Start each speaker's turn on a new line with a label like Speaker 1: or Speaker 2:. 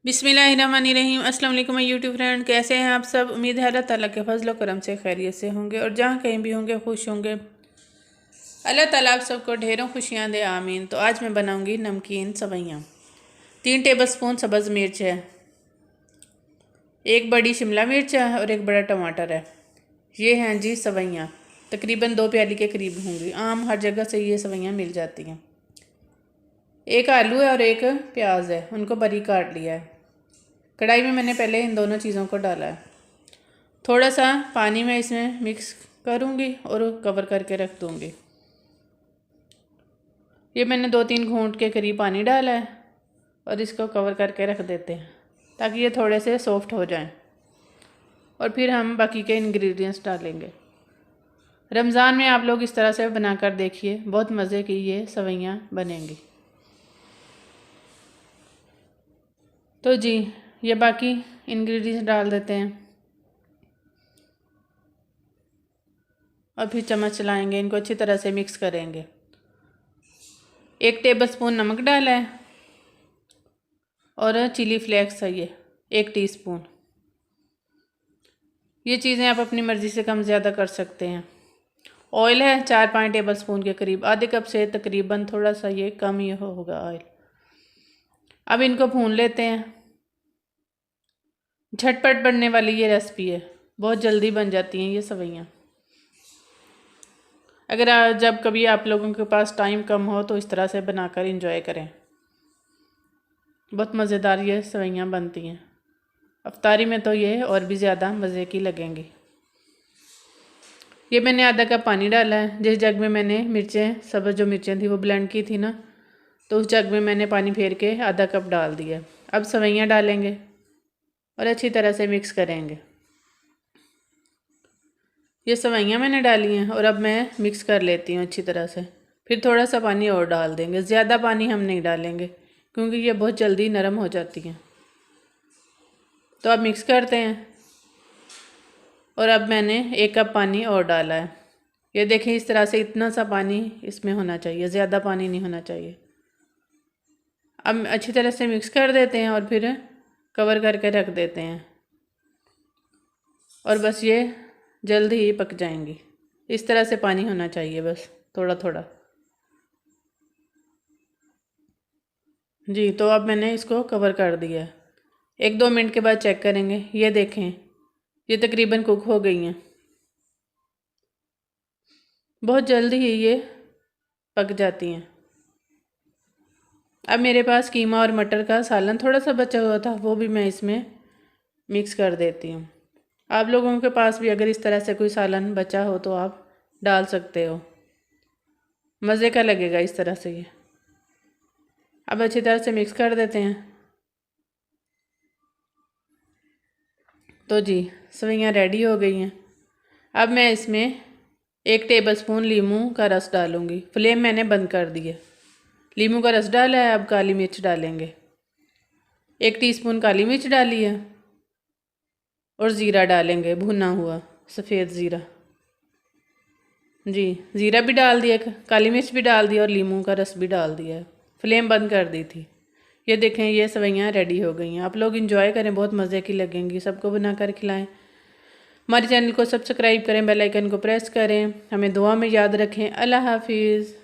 Speaker 1: बिस्मिल्लाहिर्रहमानिर्रहीम। अस्सलाम वालेकुम माय यूट्यूब फ्रेंड, कैसे हैं आप सब। उम्मीद है अल्लाह ताला के फजल करम से खैरियत से होंगे और जहाँ कहीं भी होंगे खुश होंगे। अल्लाह ताला आप सबको ढेरों खुशियाँ दे, आमीन। तो आज मैं बनाऊंगी नमकीन सवैयाँ। 3 टेबलस्पून सब्ज़ मिर्च है, एक बड़ी शिमला मिर्च है और एक बड़ा टमाटर है। ये हैं जी सवैयाँ, तकरीबन 2 प्याली के करीब होंगी। आम हर जगह से ये सवैयाँ मिल जाती हैं। एक आलू है और एक प्याज है, उनको बारीक काट लिया है। कढ़ाई में मैंने पहले इन दोनों चीज़ों को डाला है। थोड़ा सा पानी में इसमें मिक्स करूँगी और कवर करके रख दूँगी। ये मैंने 2-3 घूंट के करीब पानी डाला है और इसको कवर करके रख देते हैं ताकि ये थोड़े से सॉफ्ट हो जाएं। और फिर हम बाकी के इंग्रेडिएंट्स डालेंगे। रमज़ान में आप लोग इस तरह से बनाकर देखिए, बहुत मज़े की ये सवैयाँ बनेंगी। तो जी ये बाकी इंग्रेडिएंट्स डाल देते हैं और फिर चम्मच चलाएंगे, इनको अच्छी तरह से मिक्स करेंगे। 1 टेबलस्पून नमक डाला है और चिली फ्लेक्स है ये 1 टीस्पून। ये चीज़ें आप अपनी मर्ज़ी से कम ज़्यादा कर सकते हैं। ऑयल है 4-5 टेबलस्पून के करीब, आधे कप से तकरीबन थोड़ा सा ये कम ही होगा ऑयल। अब इनको भून लेते हैं। झटपट बनने वाली ये रेसिपी है, बहुत जल्दी बन जाती हैं ये सवैयाँ। अगर जब कभी आप लोगों के पास टाइम कम हो तो इस तरह से बनाकर इंजॉय करें। बहुत मज़ेदार ये सवैयाँ बनती हैं। अफ्तारी में तो ये और भी ज़्यादा मज़े की लगेंगी। ये मैंने आधा कप पानी डाला है। जिस जग में मैंने मिर्चें, सब्ज़ जो मिर्चें थी वो ब्लेंड की थी ना, तो उस जग में मैंने पानी फेर के आधा कप डाल दिया। अब सवैयाँ डालेंगे और अच्छी तरह से मिक्स करेंगे। ये सवैयाँ मैंने डाली हैं और अब मैं मिक्स कर लेती हूँ अच्छी तरह से। फिर थोड़ा सा पानी और डाल देंगे, ज़्यादा पानी हम नहीं डालेंगे क्योंकि ये बहुत जल्दी नरम हो जाती हैं। तो अब मिक्स करते हैं और अब मैंने 1 कप पानी और डाला है। ये देखें इस तरह से, इतना सा पानी इसमें होना चाहिए, ज़्यादा पानी नहीं होना चाहिए। अब अच्छी तरह से मिक्स कर देते हैं और फिर कवर करके रख देते हैं और बस ये जल्द ही पक जाएंगी। इस तरह से पानी होना चाहिए, बस थोड़ा थोड़ा जी। तो अब मैंने इसको कवर कर दिया है। 1-2 मिनट के बाद चेक करेंगे। ये देखें ये तकरीबन कुक हो गई हैं, बहुत जल्दी ही ये पक जाती हैं। अब मेरे पास कीमा और मटर का सालन थोड़ा सा बचा हुआ था, वो भी मैं इसमें मिक्स कर देती हूँ। आप लोगों के पास भी अगर इस तरह से कोई सालन बचा हो तो आप डाल सकते हो, मज़े का लगेगा इस तरह से ये। अब अच्छी तरह से मिक्स कर देते हैं। तो जी सवैयाँ रेडी हो गई हैं। अब मैं इसमें 1 टेबलस्पून लीमू का रस डालूँगी। फ्लेम मैंने बंद कर दी है। लीमू का रस डाला है। अब काली मिर्च डालेंगे, 1 टीस्पून काली मिर्च डाली है और ज़ीरा डालेंगे, भुना हुआ सफ़ेद ज़ीरा। जी ज़ीरा भी डाल दिया, काली मिर्च भी डाल दी और लीमू का रस भी डाल दिया। फ्लेम बंद कर दी थी। ये देखें ये सवैयाँ रेडी हो गई हैं। आप लोग इंजॉय करें, बहुत मज़े की लगेंगी। सबको बनाकर खिलाएं। हमारे चैनल को सब्सक्राइब करें, बेल आइकन को प्रेस करें। हमें दुआ में याद रखें। अल्लाह हाफिज़।